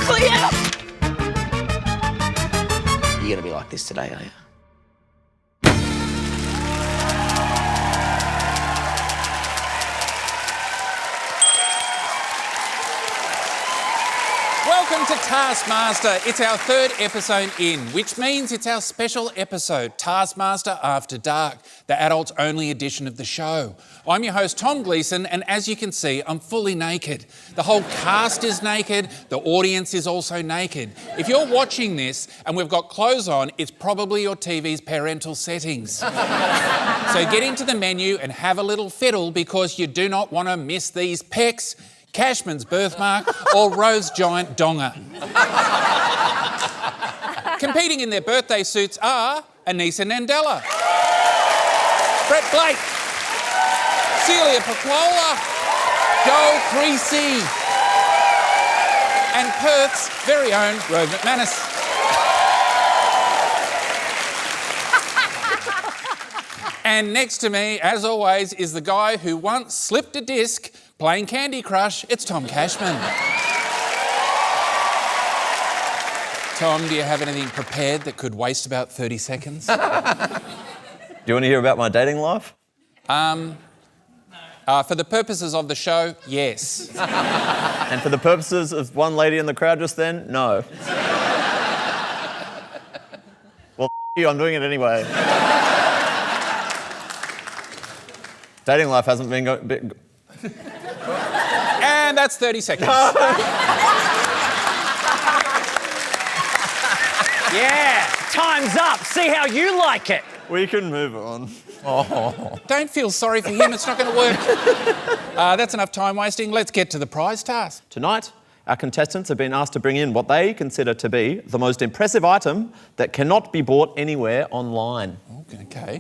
actually am. You're going to be like this today, are you? Welcome to Taskmaster. It's our third episode in, which means it's our special episode, Taskmaster After Dark, the adults-only edition of the show. I'm your host, Tom Gleeson, and as you can see, I'm fully naked. The whole cast is naked. The audience is also naked. If you're watching this and we've got clothes on, it's probably your TV's parental settings. So get into the menu and have a little fiddle because you do not want to miss these pecs, Cashman's birthmark or Rose's giant donger. Competing in their birthday suits are Anissa Nandella, Brett Blake, Celia Pacquola, Joel Creasy, and Perth's very own Rove McManus. And next to me, as always, is the guy who once slipped a disc playing Candy Crush. It's Tom Cashman. Tom, do you have anything prepared that could waste about 30 seconds? Do you want to hear about my dating life? For the purposes of the show, yes. And for the purposes of one lady in the crowd just then, no. Well, you, I'm doing it anyway. Dating life hasn't been going... And that's 30 seconds. Yeah, time's up. See how you like it. We can move on. Oh. Don't feel sorry for him, it's not going to work. That's enough time wasting. Let's get to the prize task. Tonight, our contestants have been asked to bring in what they consider to be the most impressive item that cannot be bought anywhere online. Okay.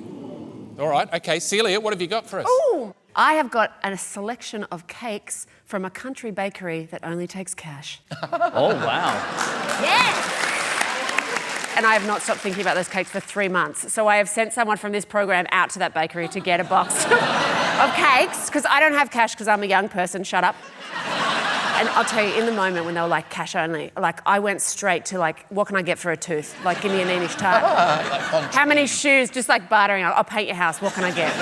All right, okay. Celia, what have you got for us? Ooh, I have got a selection of cakes from a country bakery that only takes cash. Oh, wow. Yes! And I have not stopped thinking about those cakes for 3 months. So I have sent someone from this program out to that bakery to get a box of cakes, because I don't have cash because I'm a young person, shut up. And I'll tell you, in the moment when they were like cash only, like I went straight to like, what can I get for a tooth? Like, give me a Neenish tart. How many shoes? Just like bartering. I'll paint your house. What can I get?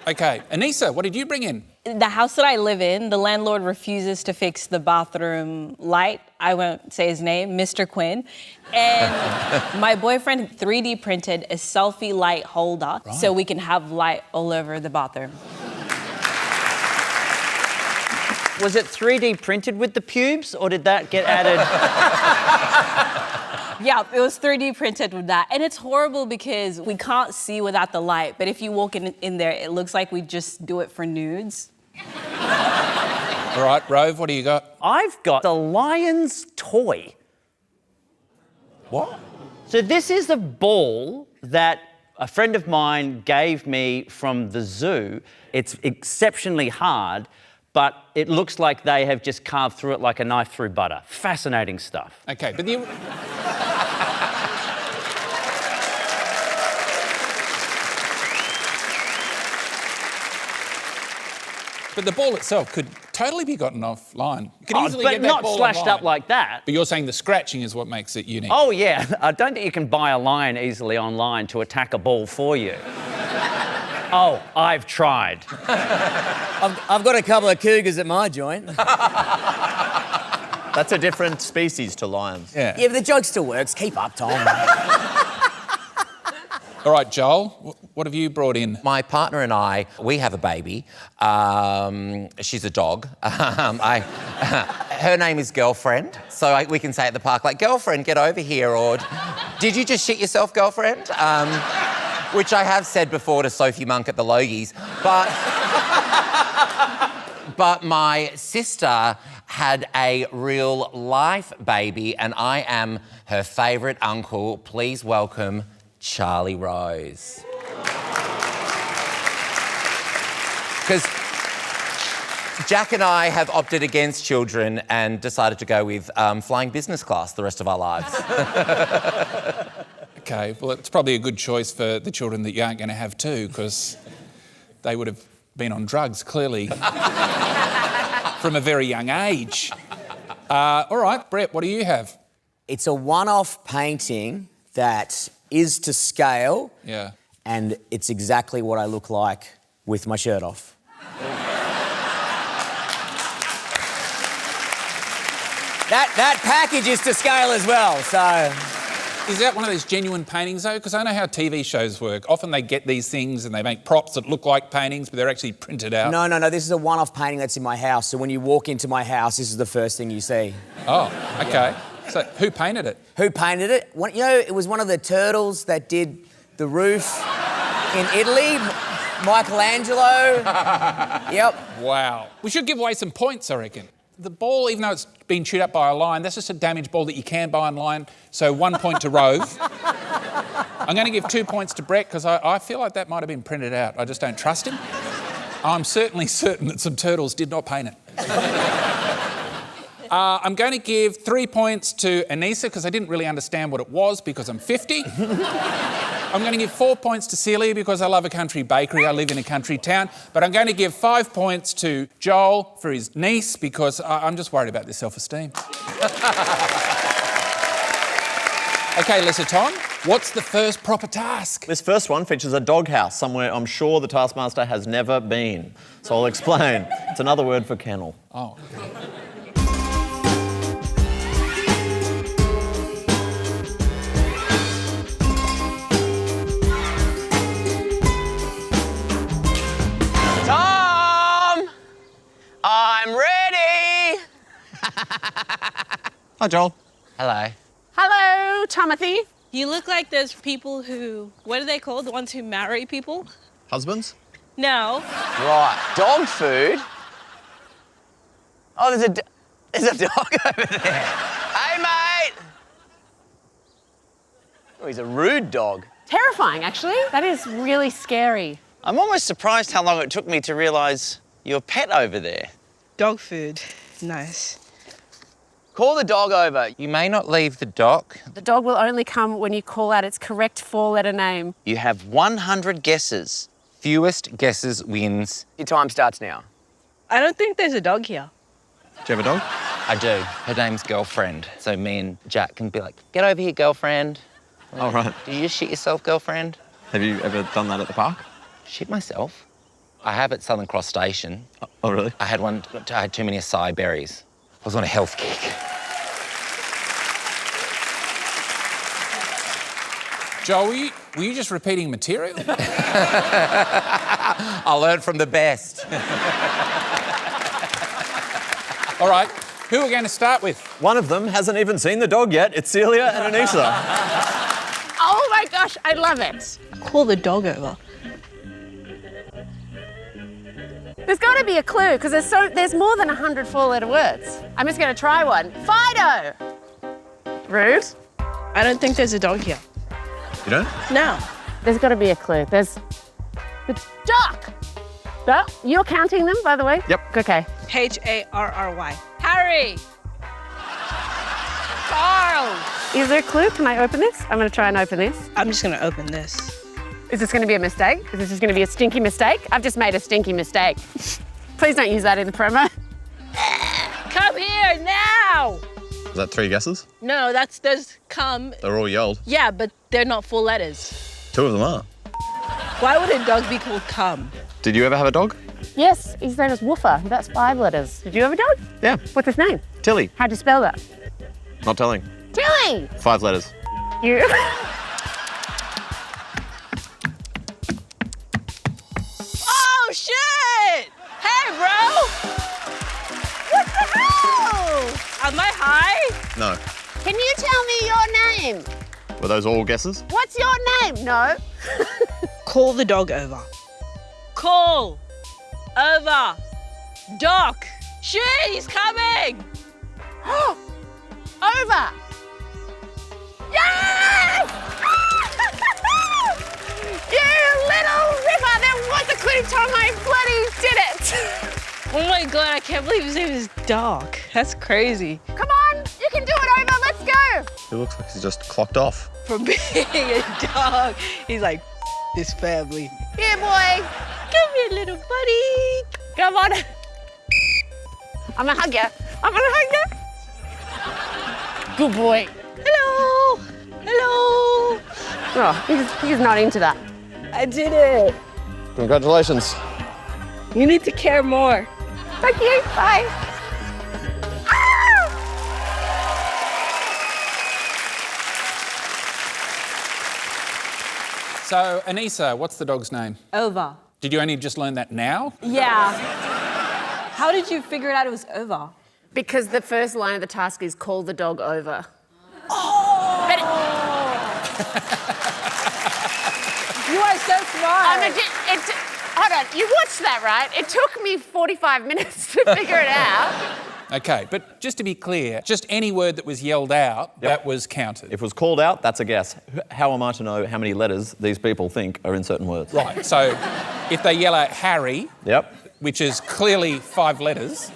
Okay, Anissa, what did you bring in? The house that I live in, the landlord refuses to fix the bathroom light. I won't say his name, Mr. Quinn. And my boyfriend 3D printed a selfie light holder so we can have light all over the bathroom. Was it 3D printed with the pubes, or did that get added? Yeah, it was 3D printed with that. And it's horrible because we can't see without the light, but if you walk in there, it looks like we just do it for nudes. All right, Rove, what do you got? I've got the lion's toy. What? So this is a ball that a friend of mine gave me from the zoo. It's exceptionally hard, but it looks like they have just carved through it like a knife through butter. Fascinating stuff. Okay, but the... But the ball itself could totally be gotten offline. You could easily but get that not ball slashed online. up like that. But you're saying the scratching is what makes it unique. Oh, yeah. I don't think you can buy a lion easily online to attack a ball for you. Oh, I've tried. I've got a couple of cougars at my joint. That's a different species to lions. Yeah. Yeah, but the joke still works. Keep up, Tom. All right, Joel, what have you brought in? My partner and I, we have a baby. She's a dog. Her name is Girlfriend, so we can say at the park, like, girlfriend, get over here, or did you just shit yourself, girlfriend? Which I have said before to Sophie Monk at the Logies. But my sister had a real life baby, and I am her favourite uncle. Please welcome Charlie Rose. Because Jack and I have opted against children and decided to go with flying business class the rest of our lives. Okay, well, it's probably a good choice for the children that you aren't going to have too, because they would have been on drugs, clearly, from a very young age. All right, Brett, what do you have? It's a one-off painting that is to scale. Yeah. And it's exactly what I look like with my shirt off. that package is to scale as well, so... Is that one of those genuine paintings, though? Because I know how TV shows work. Often they get these things and they make props that look like paintings, but they're actually printed out. No, this is a one-off painting that's in my house. So when you walk into my house, this is the first thing you see. Oh, OK. So who painted it? Who painted it? You know, it was one of the turtles that did the roof in Italy. Michelangelo. Yep. Wow. We should give away some points, I reckon. The ball, even though it's been chewed up by a lion, that's just a damaged ball that you can buy online. So 1 point to Rove. I'm going to give 2 points to Brett because I feel like that might have been printed out. I just don't trust him. I'm certainly certain that some turtles did not paint it. I'm going to give 3 points to Anissa because I didn't really understand what it was because I'm 50. I'm going to give 4 points to Celia because I love a country bakery. I live in a country town. But I'm going to give 5 points to Joel for his niece because I'm just worried about their self-esteem. OK, Lisa, Tom, what's the first proper task? This first one features a doghouse somewhere I'm sure the Taskmaster has never been. So I'll explain. It's another word for kennel. Oh. I'm ready! Hi, Joel. Hello. Hello, Timothy. You look like those people who, what are they called? The ones who marry people? Husbands? No. Right, dog food. Oh, there's a dog over there. Hey, mate! Oh, he's a rude dog. Terrifying, actually. That is really scary. I'm almost surprised how long it took me to realise your pet over there. Dog food. Nice. Call the dog over. You may not leave the dock. The dog will only come when you call out its correct 4-letter name. You have 100 guesses. Fewest guesses wins. Your time starts now. I don't think there's a dog here. Do you have a dog? I do. Her name's Girlfriend. So me and Jack can be like, get over here, girlfriend. Oh, right. Do you just shit yourself, girlfriend? Have you ever done that at the park? Shit myself? I have at Southern Cross Station. Oh, really? I had too many acai berries. I was on a health kick. Joel, were you just repeating material? I learned from the best. All right, who are we going to start with? One of them hasn't even seen the dog yet. It's Celia and Anissa. Oh my gosh, I love it. Call the dog over. There's got to be a clue because there's more than 100 4-letter words. I'm just going to try one. Fido. Rude. I don't think there's a dog here. You don't? No. There's got to be a clue. There's the duck. Duck. You're counting them, by the way? Yep. Okay. Harry. Harry. Carl. Is there a clue? Can I open this? I'm going to try and open this. I'm just going to open this. Is this going to be a mistake? Is this just going to be a stinky mistake? I've just made a stinky mistake. Please don't use that in the promo. Come here now. Is that 3 guesses? No, there's come. They're all yelled. Yeah, but they're not 4 letters. 2 of them are. Why would a dog be called come? Did you ever have a dog? Yes, his name is Woofer. That's 5 letters. Did you have a dog? Yeah. What's his name? Tilly. How'd you spell that? Not telling. Tilly! 5 letters. You. Oh, shit! Hey, bro! What the hell? Am I high? No. Can you tell me your name? Were those all guesses? What's your name? No. Call the dog over. Call. Over. Doc. Shit, he's coming! Over. Yes! You little ripper! There was a clue, Tom. I bloody did it. Oh my God, I can't believe his name is Doc. That's crazy. Come on, you can do it, Over. Let's go. It looks like he's just clocked off. For being a dog, he's like, this family. Here, boy. Come here, little buddy. Come on. I'm gonna hug you. I'm gonna hug you. Good boy. Hello. Hello. Oh, he's not into that. I did it. Congratulations. You need to care more. Thank you. Bye. So, Anissa, what's the dog's name? Ova. Did you only just learn that now? Yeah. How did you figure it out it was Ova? Because the first line of the task is call the dog over. Oh! But You are so smart. hold on, you watched that, right? It took me 45 minutes to figure it out. Okay, but just to be clear, just any word that was yelled out, that was counted. If it was called out, that's a guess. How am I to know how many letters these people think are in certain words? Right, so if they yell out Harry, Yep. which is clearly 5 letters,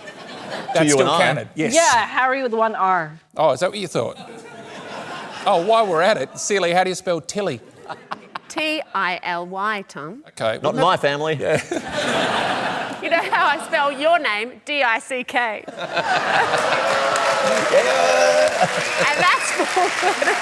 that's you still and I. counted. Yes. Yeah, Harry with 1 R. Oh, is that what you thought? Oh, while we're at it, Celia, how do you spell Tilly? T-I-L-Y, Tom. Okay. Not in my family. You know how I spell your name? D-I-C-K. And that's 4 letters.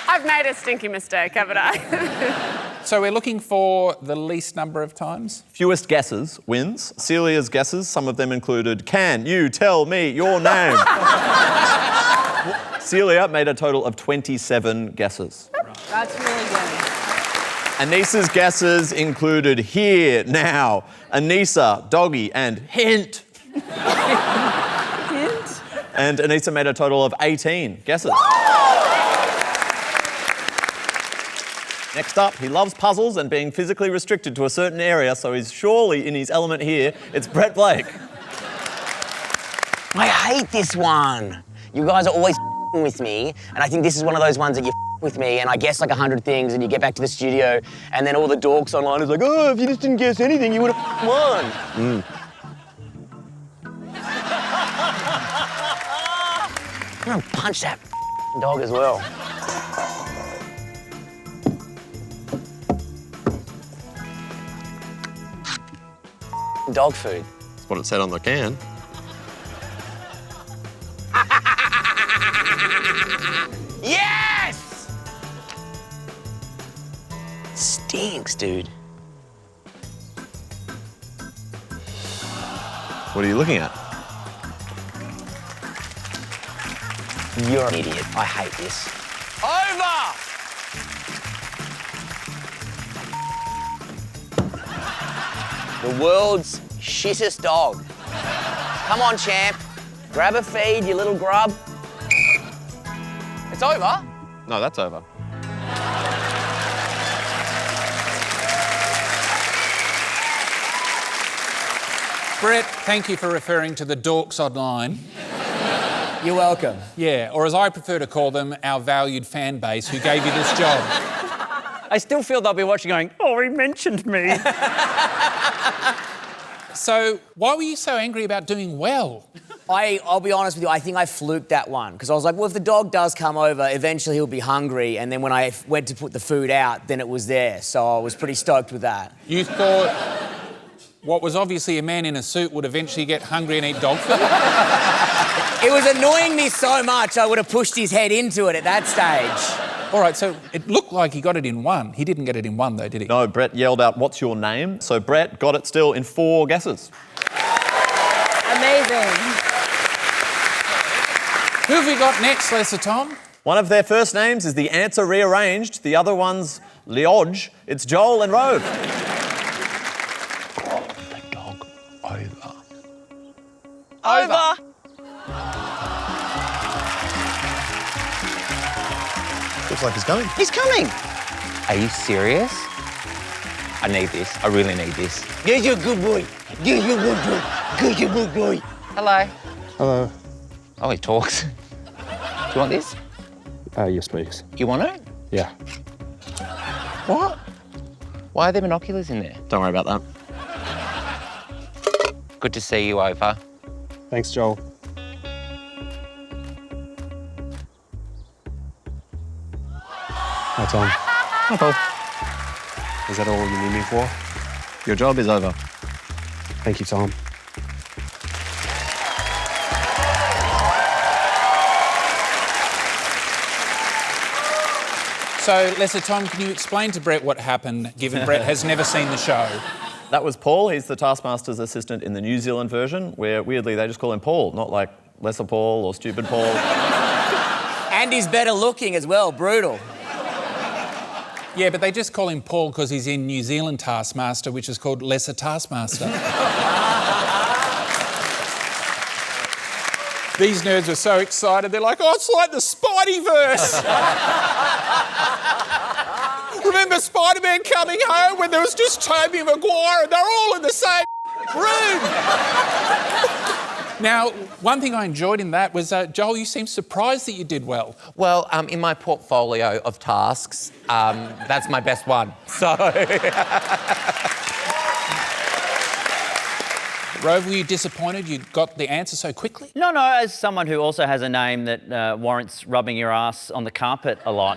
I've made a stinky mistake, haven't I? So we're looking for the least number of times? Fewest guesses wins. Celia's guesses, some of them included, can you tell me your name? Celia made a total of 27 guesses. That's really good. Anissa's guesses included here, now, Anissa, doggy, and hint. Hint? And Anissa made a total of 18 guesses. Next up, he loves puzzles and being physically restricted to a certain area, so he's surely in his element here. It's Brett Blake. I hate this one. You guys are always with me, and I think this is one of those ones that you with me, and I guess like 100 things, and you get back to the studio, and then all the dorks online is like, oh, if you just didn't guess anything, you would have won. I'm gonna punch that dog as well. Dog food. That's what it said on the can. Yes! Stinks, dude. What are you looking at? You're an idiot. I hate this. Over! The world's shittest dog. Come on, champ. Grab a feed, you little grub. It's over. No, that's over. Brett, thank you for referring to the dorks online. You're welcome. Yeah, or as I prefer to call them, our valued fan base who gave you this job. I still feel they'll be watching going, oh, he mentioned me. So why were you so angry about doing well? I'll be honest with you, I think I fluked that one. Because I was like, well, if the dog does come over, eventually he'll be hungry. And then when I went to put the food out, then it was there. So I was pretty stoked with that. You thought what was obviously a man in a suit would eventually get hungry and eat dog food? It was annoying me so much, I would have pushed his head into it at that stage. All right, so it looked like he got it in 1. He didn't get it in 1 though, did he? No, Brett yelled out, what's your name? So Brett got it still in 4 guesses. Amazing. Who have we got next, Lesser Tom? One of their first names is the answer rearranged. The other one's Leodge. It's Joel and Rove. The dog over. Over. Looks like he's coming. He's coming. Are you serious? I need this. I really need this. Get your good boy. Get your good boy. Get your good boy. Hello. Hello. Oh, he talks. Do you want this? Yes, please. You want it? Yeah. What? Why are there binoculars in there? Don't worry about that. Good to see you, Ova. Thanks, Joel. Hi, Tom. Hi, Paul. Is that all you need me for? Your job is over. Thank you, Tom. So, Lesser Tom, can you explain to Brett what happened, given Brett has never seen the show? That was Paul. He's the Taskmaster's assistant in the New Zealand version, where weirdly they just call him Paul, not like Lesser Paul or Stupid Paul. And he's better looking as well, brutal. Yeah, but they just call him Paul because he's in New Zealand Taskmaster, which is called Lesser Taskmaster. These nerds are so excited. They're like, oh, it's like the Spideyverse. Remember Spider-Man coming home when there was just Tobey Maguire and they're all in the same room? Now, one thing I enjoyed in that was, Joel, you seemed surprised that you did well. Well, in my portfolio of tasks, that's my best one. So... Rove, were you disappointed you got the answer so quickly? No, as someone who also has a name that warrants rubbing your ass on the carpet a lot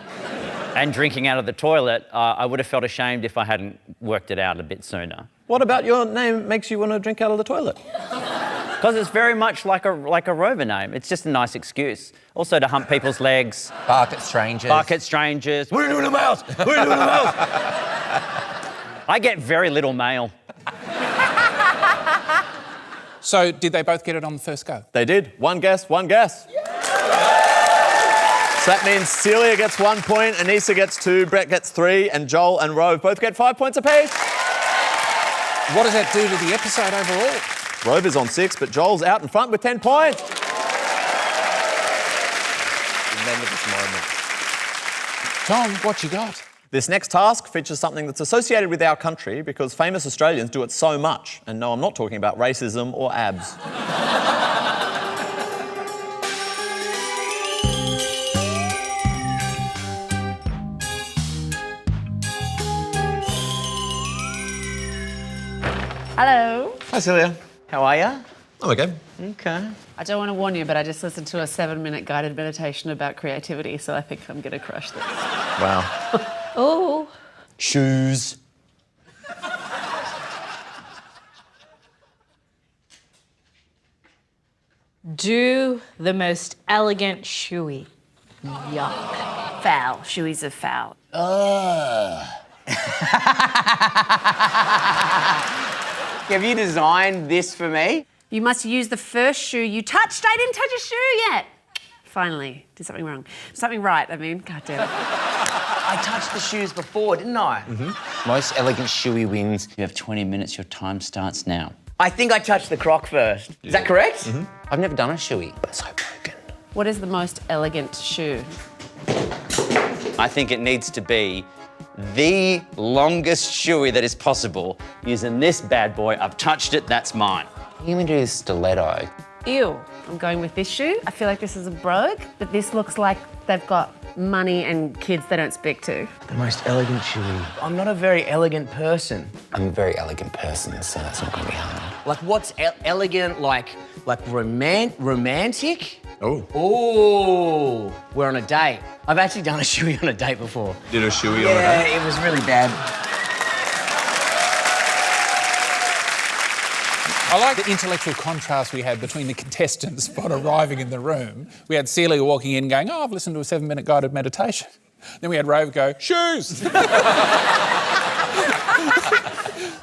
and drinking out of the toilet, I would have felt ashamed if I hadn't worked it out a bit sooner. What about your name makes you want to drink out of the toilet? Because it's very much like a Rover name. It's just a nice excuse. Also to hump people's legs. Bark at strangers. Bark at strangers. What are you doing in the house? What are you doing in the house? I get very little mail. So, did they both get it on the first go? They did. One guess, one guess. Yeah. So that means Celia gets 1 point, Anissa gets 2, Brett gets 3, and Joel and Rove both get 5 points apiece. What does that do to the episode overall? Rove is on 6, but Joel's out in front with 10 points. Remember this moment. Tom, what you got? This next task features something that's associated with our country because famous Australians do it so much. And no, I'm not talking about racism or abs. Hello. Hi, Celia. How are you? Oh, okay. Okay. I don't want to warn you, but I just listened to a 7-minute guided meditation about creativity, so I think I'm going to crush this. Wow. Oh. Shoes. Do the most elegant shoey. Yuck. Foul. Shoeys are foul. Have you designed this for me? You must use the first shoe you touched. I didn't touch a shoe yet. Finally, did something wrong. Something right, I mean. God damn it. I touched the shoes before, didn't I? Mm-hmm. Most elegant shoey wins. You have 20 minutes. Your time starts now. I think I touched the croc first. Is that correct? Mm-hmm. I've never done a shoey, but so broken. What is the most elegant shoe? I think it needs to be the longest shoey that is possible. Using this bad boy, I've touched it, that's mine. You can do stiletto. Ew. I'm going with this shoe. I feel like this is a brogue, but this looks like they've got money and kids they don't speak to. The most elegant shoey. I'm not a very elegant person. I'm a very elegant person, so that's not going to be hard. Like, what's elegant? Like romantic? Oh. Oh, we're on a date. I've actually done a shoey on a date before. Did a shoey on a Yeah, date? it was really bad. I like the intellectual contrast we had between the contestants upon arriving in the room. We had Celia walking in going, oh, I've listened to a 7-minute guided meditation. Then we had Rove go, shoes!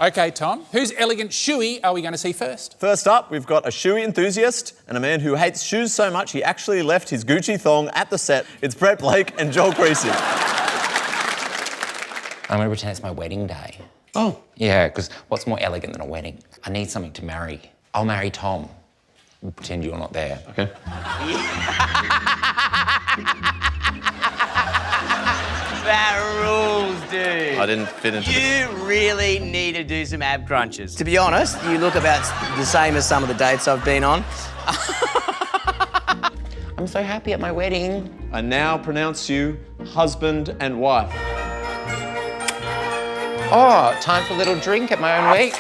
OK, Tom, whose elegant shoey are we going to see first? First up, we've got a shoey enthusiast and a man who hates shoes so much he actually left his Gucci thong at the set. It's Brett Blake and Joel Creasy. I'm going to pretend it's my wedding day. Oh. Yeah, because what's more elegant than a wedding? I need something to marry. I'll marry Tom. We'll pretend you're not there. Okay. That rules, dude. I didn't fit into You really need to do some ab crunches. To be honest, you look about the same as some of the dates I've been on. I'm so happy at my wedding. I now pronounce you husband and wife. Oh, time for a little drink at my own week.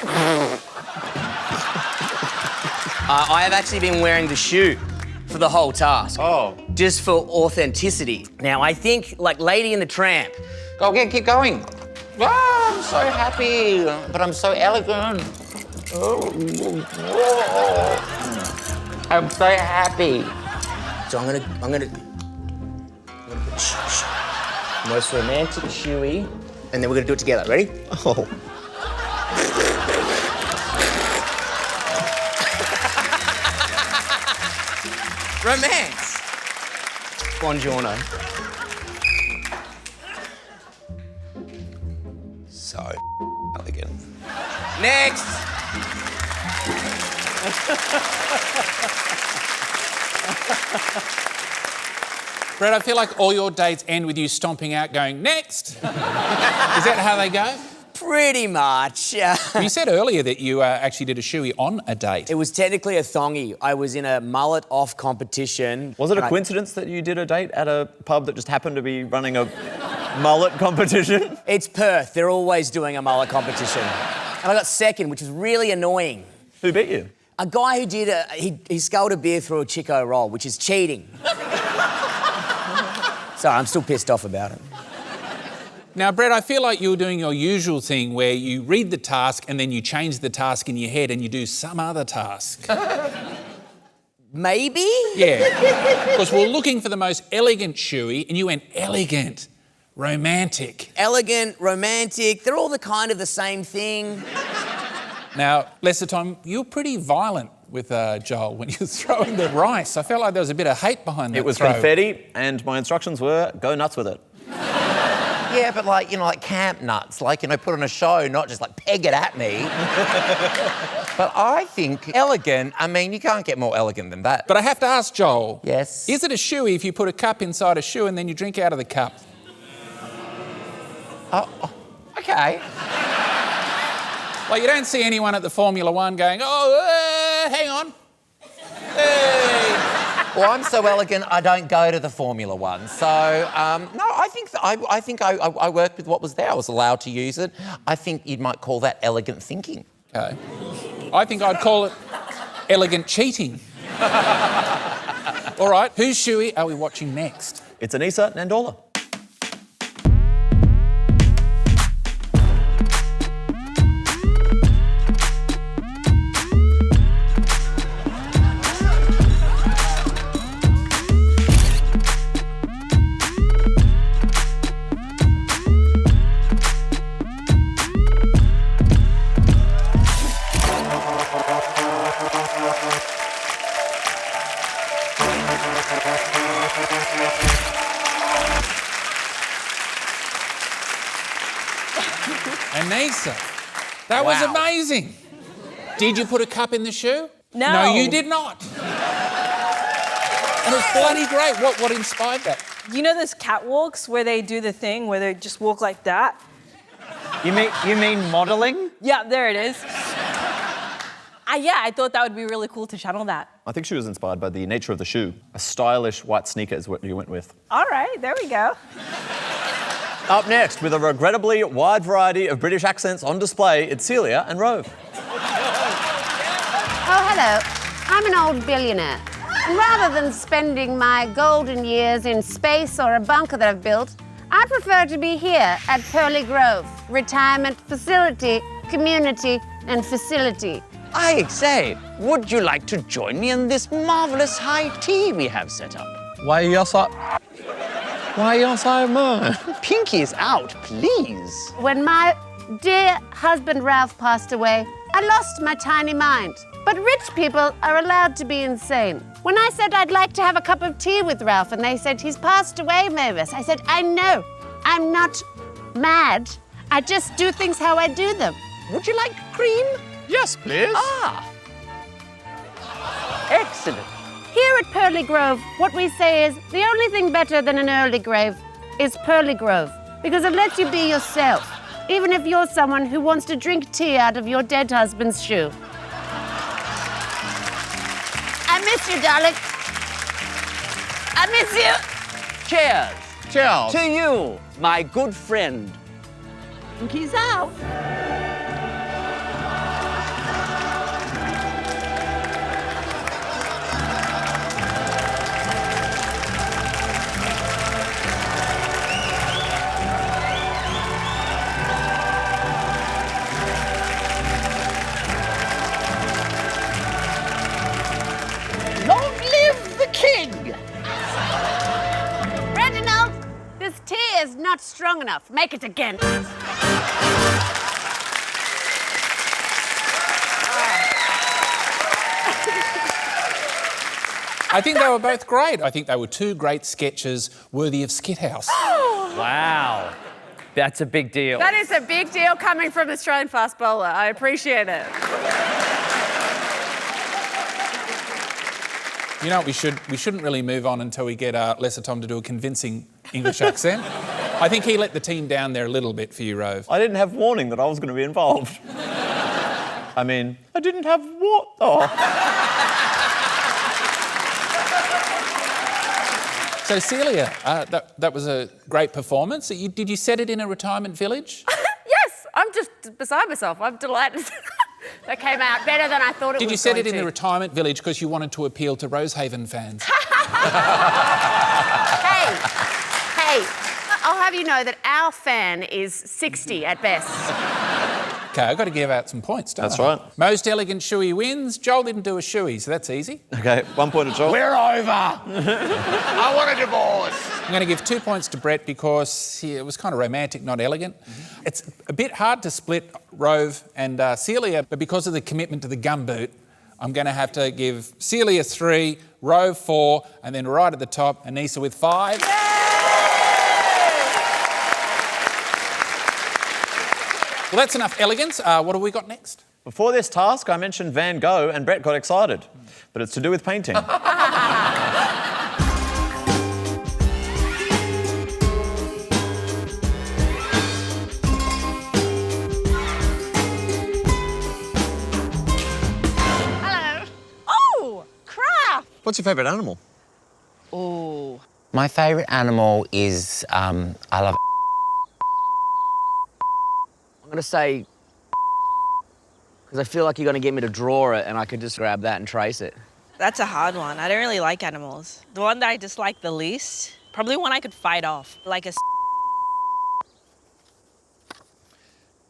I have actually been wearing the shoe for the whole task. Oh. Just for authenticity. Now, I think, like Lady and the Tramp. Go again, keep going. Oh, I'm so happy, but I'm so elegant. I'm so happy. So I'm gonna Most romantic shoey. And then we're gonna do it together. Ready? Oh. Romance. Buongiorno. So elegant. Next. Brett, I feel like all your dates end with you stomping out going, next. Is that how they go? Pretty much. You said earlier that you actually did a shoey on a date. It was technically a thongy. I was in a mullet off competition. Was it a coincidence that you did a date at a pub that just happened to be running a mullet competition? It's Perth. They're always doing a mullet competition. And I got second, which was really annoying. Who beat you? A guy who did he sculled a beer through a Chico roll, which is cheating. Sorry, I'm still pissed off about it. Now, Brett, I feel like you're doing your usual thing where you read the task and then you change the task in your head and you do some other task. Maybe? Yeah. Because we're looking for the most elegant shoey and you went elegant, romantic. Elegant, romantic, they're all the kind of the same thing. Now, Lester Tom, you're pretty violent with Joel when you're throwing the rice. I felt like there was a bit of hate behind that It was throw. confetti, and my instructions were go nuts with it. Yeah, but like, like camp nuts, like, put on a show, not just like peg it at me. But I think elegant, you can't get more elegant than that. But I have to ask Joel. Yes? Is it a shoey if you put a cup inside a shoe and then you drink out of the cup? Oh, okay. Like, you don't see anyone at the Formula One going, hang on. Hey. Well, I'm so elegant, I don't go to the Formula One. So, no, I think I worked with what was there. I was allowed to use it. I think you might call that elegant thinking. Okay. I think I'd call it elegant cheating. All right, whose shoey are we watching next? It's Anissa Nandola. Anissa, that was Wow. amazing. Did you put a cup in the shoe? No. No, you did not. And it was bloody great. What inspired that? You know those catwalks where they do the thing where they just walk like that? You mean modelling? Yeah, there it is. I thought that would be really cool to channel that. I think she was inspired by the nature of the shoe. A stylish white sneaker is what you went with. All right, there we go. Up next, with a regrettably wide variety of British accents on display, it's Celia and Rove. Oh, hello. I'm an old billionaire. And rather than spending my golden years in space or a bunker that I've built, I prefer to be here at Pearly Grove, retirement facility, community, and facility. I say, would you like to join me in this marvellous high tea we have set up? Why are you outside? Why are you outside, man? Pinky's out, please. When my dear husband Ralph passed away, I lost my tiny mind. But rich people are allowed to be insane. When I said I'd like to have a cup of tea with Ralph and they said, he's passed away, Mavis, I said, I know, I'm not mad. I just do things how I do them. Would you like cream? Yes, please. Ah. Excellent. Here at Pearly Grove, what we say is the only thing better than an early grave is Pearly Grove, because it lets you be yourself, even if you're someone who wants to drink tea out of your dead husband's shoe. I miss you, darling. I miss you. Cheers. Cheers. To you, my good friend. Pinky's out. Long live the king! Reginald, this tea is not not strong enough. Make it again. I think they were both great. I think they were two great sketches worthy of Skit House. Wow. That's a big deal. That is a big deal coming from the Australian fast bowler. I appreciate it. You know what, we shouldn't really move on until we get Lesser Tom to do a convincing English accent. I think he let the team down there a little bit for you, Rove. I didn't have warning that I was going to be involved. I mean, I didn't have what? Oh. So, Celia, that was a great performance. Did you set it in a retirement village? Yes, I'm just beside myself. I'm delighted. That came out better than I thought it was. Did you set it in the retirement village because you wanted to appeal to Rosehaven fans? Hey, I'll have you know that our fan is 60 at best. OK, I've got to give out some points, don't I? That's right. Most elegant shoey wins. Joel didn't do a shoey, so that's easy. OK, 1 point to Joel. We're over. I want a divorce. I'm going to give 2 points to Brett because it was kind of romantic, not elegant. It's a bit hard to split Rove and Celia, but because of the commitment to the gumboot, I'm going to have to give Celia 3, Rove 4, and then right at the top, Anissa with 5. Well, that's enough elegance. What have we got next? Before this task, I mentioned Van Gogh and Brett got excited. But it's to do with painting. Hello. Oh, craft. What's your favourite animal? Oh. My favourite animal is, I love I'm going to say, because I feel like you're going to get me to draw it and I could just grab that and trace it. That's a hard one. I don't really like animals. The one that I dislike the least, probably one I could fight off, like a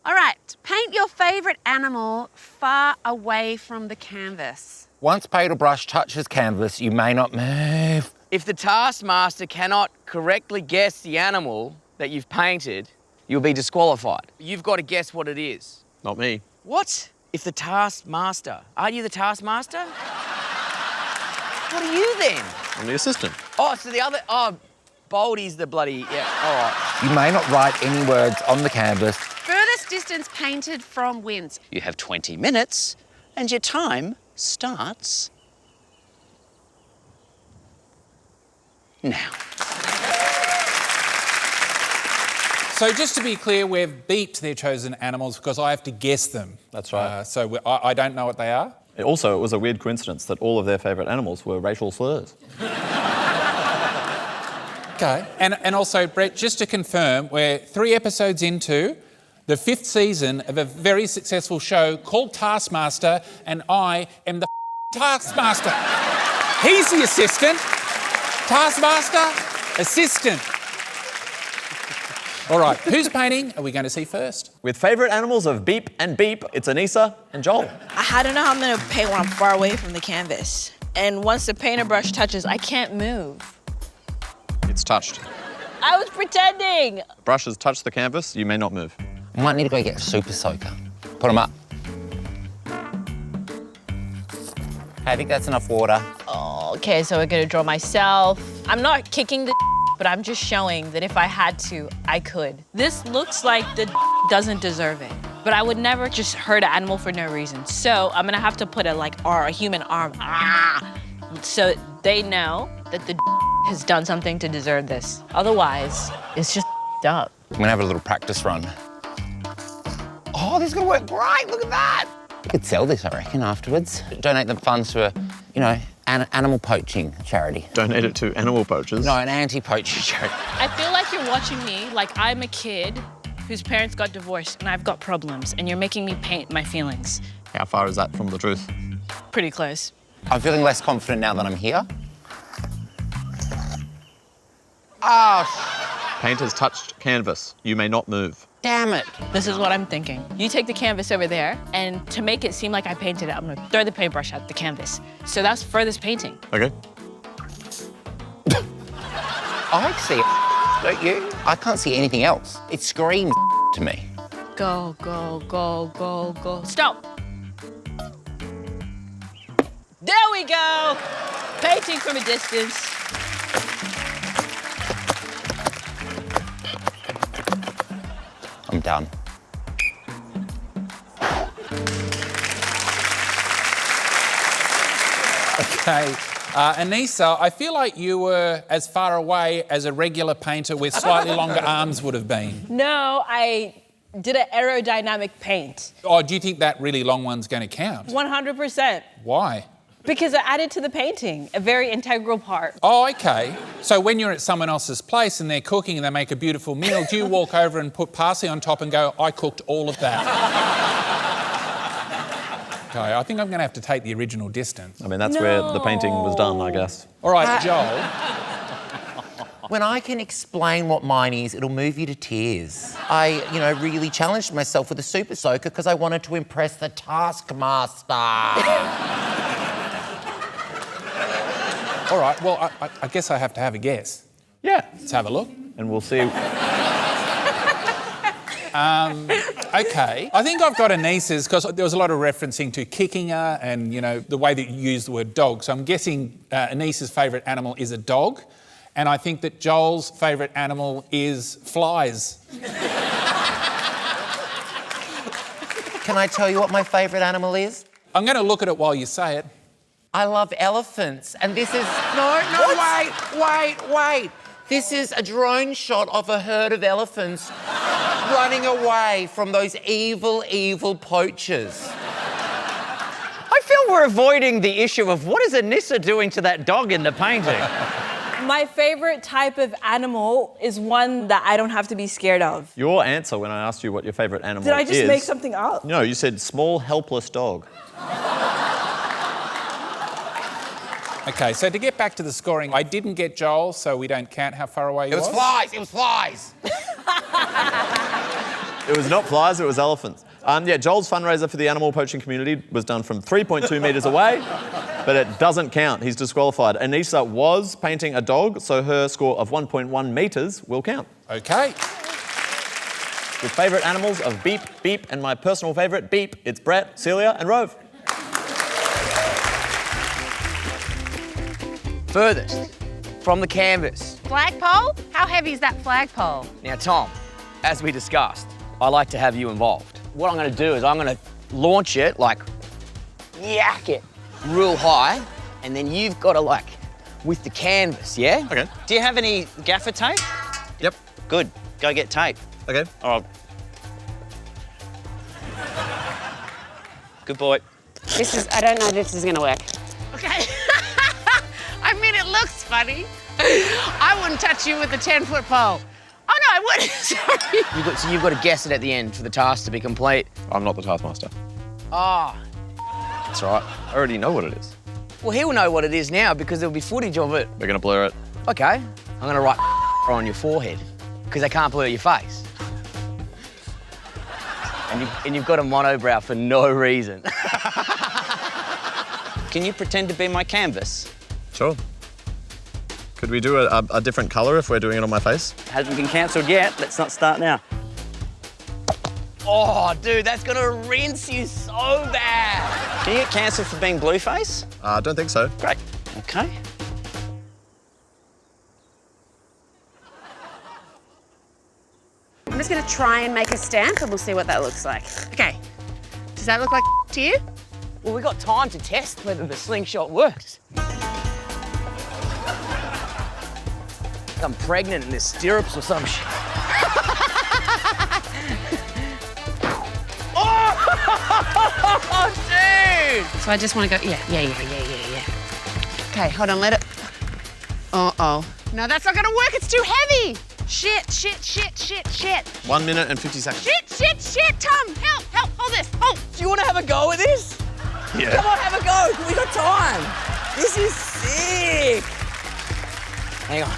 All right, paint your favourite animal far away from the canvas. Once paintbrush touches canvas, you may not move. If the Taskmaster cannot correctly guess the animal that you've painted, you'll be disqualified. You've got to guess what it is. Not me. What? If the Taskmaster... Aren't you the Taskmaster? What are you then? I'm the assistant. Oh, so the other... Oh, Boldy's the bloody... Yeah, all right. You may not write any words on the canvas. Furthest distance painted from wins. You have 20 minutes and your time starts now. So just to be clear, we've beeped their chosen animals because I have to guess them. That's right. I don't know what they are. It was a weird coincidence that all of their favourite animals were racial slurs. Okay. And also, Brett, just to confirm, we're 3 episodes into the 5th season of a very successful show called Taskmaster, and I am the Taskmaster. He's the assistant. Taskmaster, assistant. All right, whose painting are we going to see first? With favourite animals of Beep and Beep, it's Anissa and Joel. I don't know how I'm gonna paint when I'm far away from the canvas. And once the paintbrush touches, I can't move. It's touched. I was pretending. Brush has touched the canvas, you may not move. I might need to go get a super soaker. Put them up. I think that's enough water. Oh, okay, so we're gonna draw myself. I'm not kicking the but I'm just showing that if I had to, I could. This looks like the doesn't deserve it, but I would never just hurt an animal for no reason. So I'm gonna have to put a human arm, so they know that the has done something to deserve this. Otherwise, it's just up. I'm gonna have a little practice run. Oh, this is gonna work great, look at that. You could sell this, I reckon, afterwards. Donate the funds to an animal poaching charity. Donate it to animal poachers. No, an anti-poaching charity. I feel like you're watching me like I'm a kid whose parents got divorced and I've got problems and you're making me paint my feelings. How far is that from the truth? Pretty close. I'm feeling less confident now that I'm here. Oh, Paint has touched canvas. You may not move. damn it. This is what I'm thinking. You take the canvas over there, and to make it seem like I painted it, I'm gonna throw the paintbrush at the canvas. So that's furthest painting. Okay. I see it. Don't you? I can't see anything else. It screams to me. Go, go, go, go, go. Stop. There we go. Painting from a distance. I'm done. Okay. Anissa, I feel like you were as far away as a regular painter with slightly longer arms would have been. No, I did an aerodynamic paint. Oh, do you think that really long one's going to count? 100%. Why? Because I added to the painting, a very integral part. Oh, okay. So when you're at someone else's place and they're cooking and they make a beautiful meal, do you walk over and put parsley on top and go, I cooked all of that? Okay, I think I'm going to have to take the original distance. I mean, that's where the painting was done, I guess. All right, Joel. When I can explain what mine is, it'll move you to tears. I, really challenged myself with a super soaker because I wanted to impress the Taskmaster. All right, well, I guess I have to have a guess. Yeah. Let's have a look. And we'll see. Okay. I think I've got Anissa's because there was a lot of referencing to kicking her and, the way that you use the word dog. So I'm guessing Anissa's favourite animal is a dog. And I think that Joel's favourite animal is flies. Can I tell you what my favourite animal is? I'm going to look at it while you say it. I love elephants. And this is... No, wait. This is a drone shot of a herd of elephants running away from those evil, evil poachers. I feel we're avoiding the issue of what is Anissa doing to that dog in the painting? My favourite type of animal is one that I don't have to be scared of. Your answer when I asked you what your favourite animal is... Did I just make something up? No, you said small, helpless dog. Okay, so to get back to the scoring, I didn't get Joel, so we don't count how far away he was. It was flies. It was not flies, it was elephants. Joel's fundraiser for the animal poaching community was done from 3.2 metres away, but it doesn't count. He's disqualified. Anissa was painting a dog, so her score of 1.1 metres will count. Okay. With favourite animals of Beep, Beep, and my personal favourite, Beep, it's Brett, Celia, and Rove. Furthest from the canvas. Flagpole? How heavy is that flagpole? Now, Tom, as we discussed, I like to have you involved. What I'm going to do is I'm going to launch it, yak it real high, and then you've got to, with the canvas, yeah? Okay. Do you have any gaffer tape? Yep. Good. Go get tape. Okay. All right. Good boy. I don't know if this is going to work. Okay. I mean, it looks funny. I wouldn't touch you with a 10-foot pole. Oh, no, I wouldn't. Sorry. So you've got to guess it at the end for the task to be complete. I'm not the Taskmaster. Ah. That's all right. I already know what it is. Well, he'll know what it is now because there'll be footage of it. We're going to blur it. Okay. I'm going to write on your forehead because they can't blur your face. And you've got a monobrow for no reason. Can you pretend to be my canvas? Sure. Could we do a different colour if we're doing it on my face? Hasn't been cancelled yet. Let's not start now. Oh, dude, that's going to rinse you so bad. Can you get cancelled for being blueface? I don't think so. Great. Okay. I'm just going to try and make a stamp and we'll see what that looks like. Okay. Does that look like to you? Well, we've got time to test whether the slingshot works. I'm pregnant in the stirrups or some shit. Oh, dude! So I just want to go, yeah. Okay, hold on, let it. Uh-oh. No, that's not going to work. It's too heavy. Shit. 1 minute and 50 seconds. Shit, Tom, help, hold this, hold. Do you want to have a go at this? Yeah. Come on, have a go. We got time. This is sick. Hang on.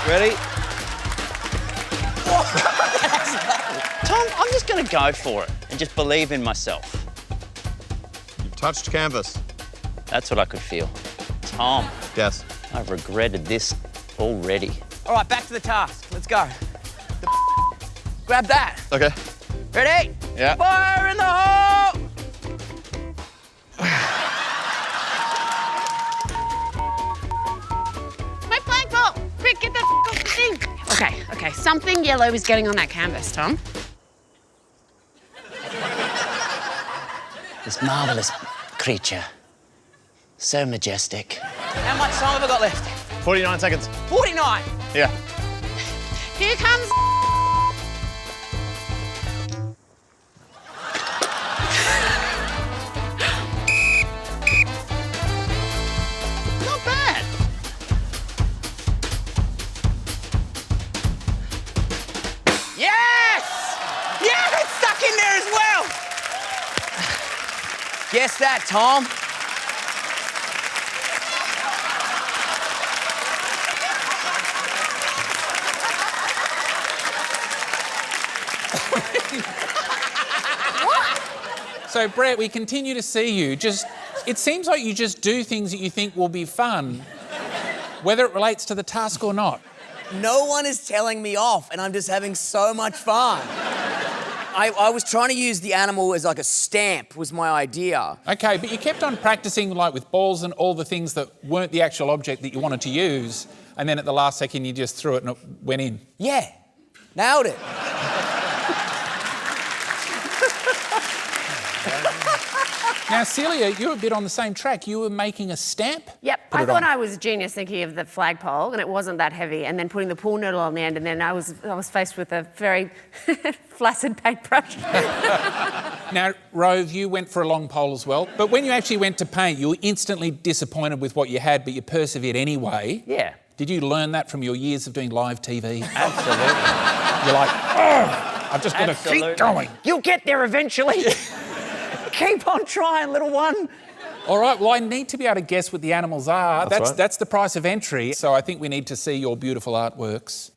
Ready? Tom, I'm just going to go for it and just believe in myself. You've touched canvas. That's what I could feel. Tom, Yes. I've regretted this already. All right, back to the task. Let's go. Grab that. Okay. Ready? Yeah. Fire in the hole! My flagpole! Quick, get that off the thing. Okay, something yellow is getting on that canvas, Tom. This marvellous creature. So majestic. How much time have I got left? 49 seconds. 49. Yeah. Here comes. Not bad. Yes! Yeah, it's stuck in there as well. Guess that, Tom. So, Brett, we continue to see you. It seems like you just do things that you think will be fun, whether it relates to the task or not. No one is telling me off, and I'm just having so much fun. I was trying to use the animal as like a stamp, was my idea. Okay, but you kept on practicing, like, with balls and all the things that weren't the actual object that you wanted to use, and then at the last second you just threw it and it went in. Yeah, nailed it. Now, Celia, you were a bit on the same track. You were making a stamp? Yep, Put I it thought on. I was a genius thinking of the flagpole, and it wasn't that heavy, and then putting the pool noodle on the end, and then I was faced with a very flaccid paintbrush. Now, Rove, you went for a long pole as well, but when you actually went to paint, you were instantly disappointed with what you had, but you persevered anyway. Yeah. Did you learn that from your years of doing live TV? Absolutely. You're like, oh, I've just got to keep going. You'll get there eventually. Keep on trying, little one. All right, well, I need to be able to guess what the animals are. That's right. That's the price of entry, so I think we need to see your beautiful artworks.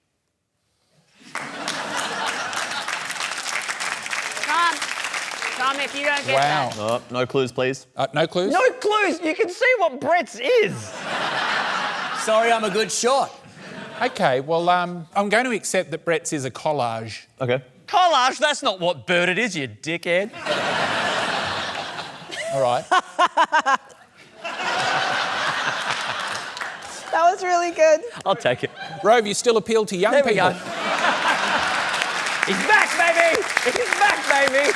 Tom, if you don't get Wow. that. Oh, no clues, please. No clues? No clues. You can see what Brett's is. Sorry, I'm a good shot. Okay, well, I'm going to accept that Brett's is a collage. Okay. Collage, that's not what bird it is, you dickhead. All right. That was really good. I'll take it. Rove, you still appeal to young There we people. go. He's back, baby! He's back, baby!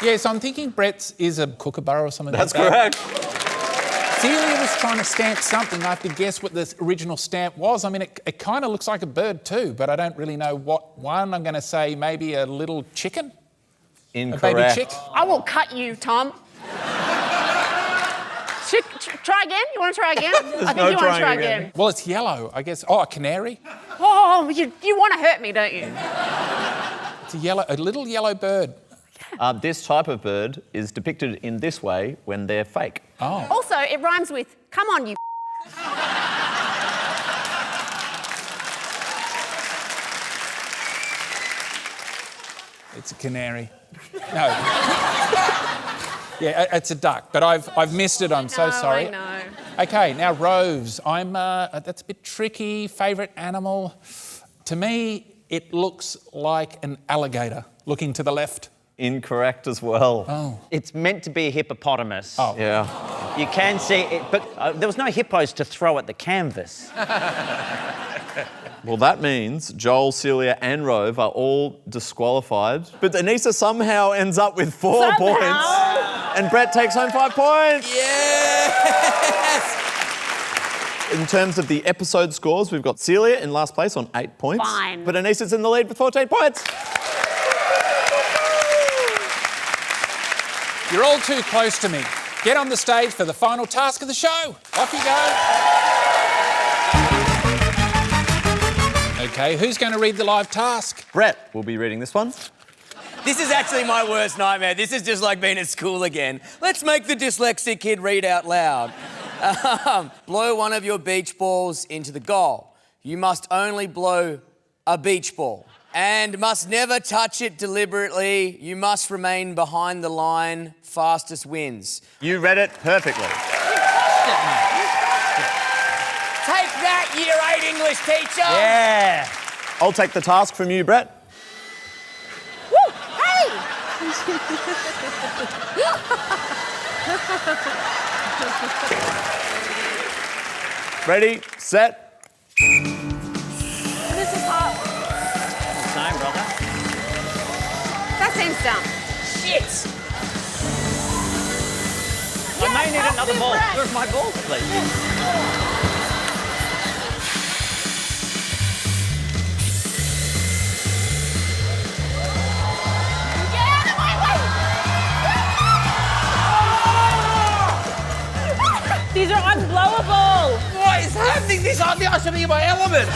Yeah, so I'm thinking Brett's is a kookaburra or something That's like that. correct. Celia was trying to stamp something. I have to guess what the original stamp was. I mean, it kind of looks like a bird too, but I don't really know what one. I'm going to say maybe a little chicken? Incorrect. A baby chick? I will cut you, Tom. Try again? You want to try again? I think no you want to trying try again. again. Well, it's yellow, I guess. Oh, a canary? Oh, you want to hurt me, don't you? It's a little yellow bird. This type of bird is depicted in this way when they're fake. Oh. Also, it rhymes with, come on, you. It's a canary. No. Yeah, it's a duck, but I've missed it. I'm so sorry. I know. Okay, now Roves. That's a bit tricky. Favourite animal? To me, it looks like an alligator looking to the left. Incorrect as well. Oh. It's meant to be a hippopotamus. Oh. Yeah. You can see it, but there was no hippos to throw at the canvas. Well, that means Joel, Celia, and Rove are all disqualified. But Anissa somehow ends up with 4 points. And Brett takes home 5 points. Yes! In terms of the episode scores, we've got Celia in last place on 8 points. Fine. But Anissa's in the lead with 14 points. You're all too close to me. Get on the stage for the final task of the show. Off you go. Okay, who's going to read the live task? Brett will be reading this one. This is actually my worst nightmare. This is just like being at school again. Let's make the dyslexic kid read out loud. Blow one of your beach balls into the goal. You must only blow a beach ball and must never touch it deliberately. You must remain behind the line. Fastest wins. You read it perfectly. English teacher. Yeah. I'll take the task from you, Brett. Woo! Hey! Ready, set. This is hot. Same, brother. That seems dumb. Shit. I may need another ball. Where's my ball, please? These are unblowable. What is happening? I should be in my element.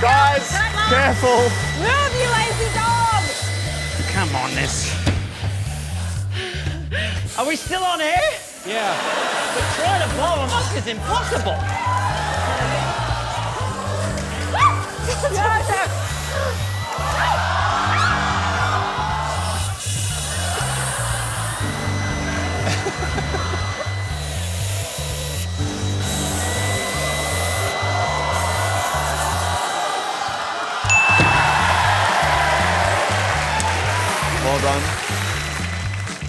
Guys, careful. Move, you lazy dog! Come on, this. Are we still on air? Yeah. But trying to blow them up is impossible. Well done.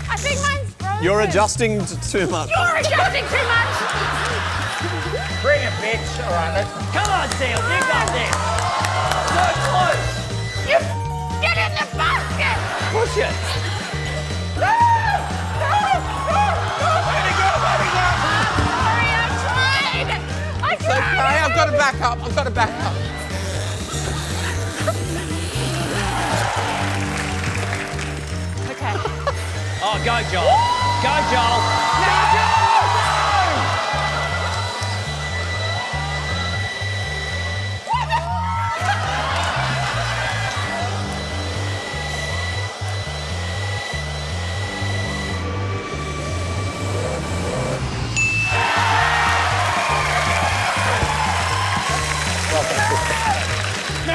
I think mine's frozen. You're adjusting too much. You're adjusting too much. Bring it, bitch. All right, let's... Come on, Seal, you got this. So close. You get in the basket. Push it. Sorry, I tried. I It's okay, tried. I've got to back up. I've got to back up. Okay. Oh, go, Joel. Go, Joel. No,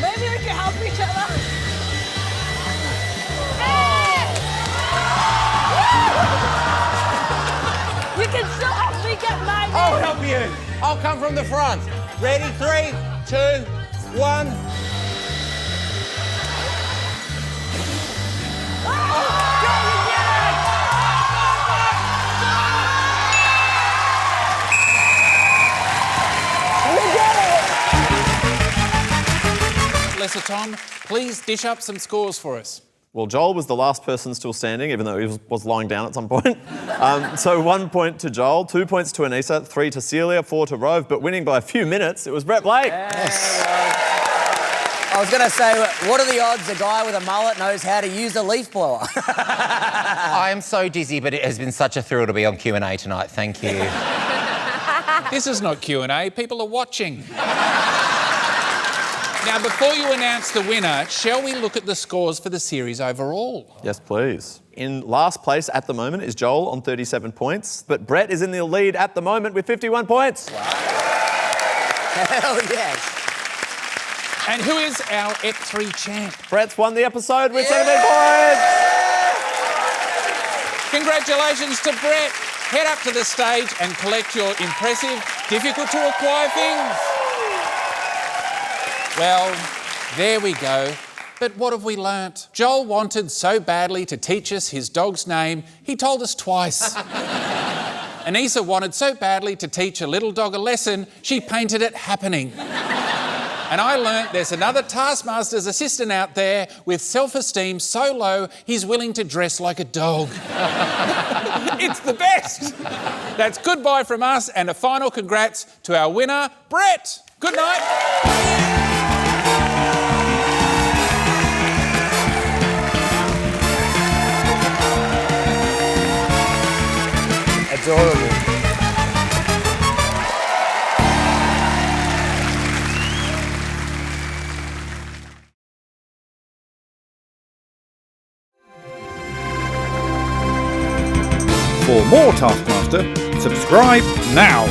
Maybe we can help each other. You can still help me get mine. I'll help you. I'll come from the front. Ready? 3, 2, 1. Lesser Tom, please dish up some scores for us. Well, Joel was the last person still standing, even though he was lying down at some point. So 1 point to Joel, 2 points to Anissa, 3 to Celia, 4 to Rove, but winning by a few minutes, it was Brett Blake. I was going to say, what are the odds a guy with a mullet knows how to use a leaf blower? I am so dizzy, but it has been such a thrill to be on Q&A tonight. Thank you. This is not Q&A, people are watching. Now, before you announce the winner, shall we look at the scores for the series overall? Yes, please. In last place at the moment is Joel on 37 points, but Brett is in the lead at the moment with 51 points. Hell yes. And who is our Ep3 champ? Brett's won the episode with 17 points. Congratulations to Brett. Head up to the stage and collect your impressive, difficult to acquire things. Well, there we go. But what have we learnt? Joel wanted so badly to teach us his dog's name, he told us twice. Anissa wanted so badly to teach a little dog a lesson, she painted it happening. And I learnt there's another Taskmaster's assistant out there with self-esteem so low he's willing to dress like a dog. It's the best. That's goodbye from us and a final congrats to our winner, Brett. Good night. Adorable. For more Taskmaster, subscribe now.